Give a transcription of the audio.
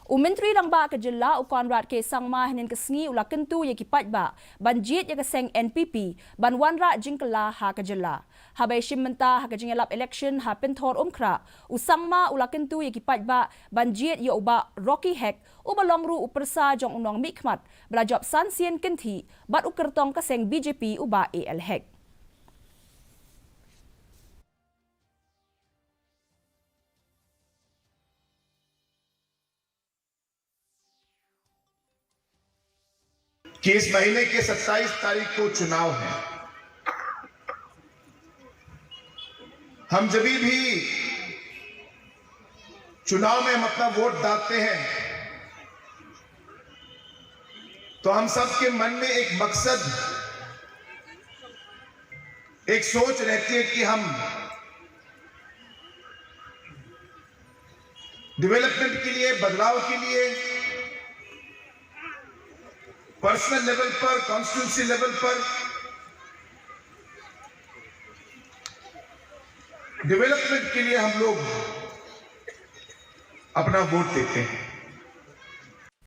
Menteri Rangba ke Jela Konrad ke Sangma hanin ke sengi ula kentu ye kipat ba banjit ye ke seng NPP ban wanra jingkela ha ke Jela habai shim menta ha ke jingelap election ha penthor umkra usangma ula kentu ye kipat ba banjit ye uba Rocky Hack uba longru upersa jong unong mikmat belajop sansien kenti bat ukertong ke seng BJP uba AL Hack. कि इस महीने के 27 तारीख को चुनाव है। हम जब भी चुनाव में हम अपना वोट डालते हैं तो हम सबके मन में एक मकसद, एक सोच रहती है कि हम डेवलपमेंट के लिए, बदलाव के लिए पर्सनल लेवल पर, कॉन्स्टिट्यूंसी लेवल पर डेवलपमेंट के लिए हम लोग अपना वोट देते हैं।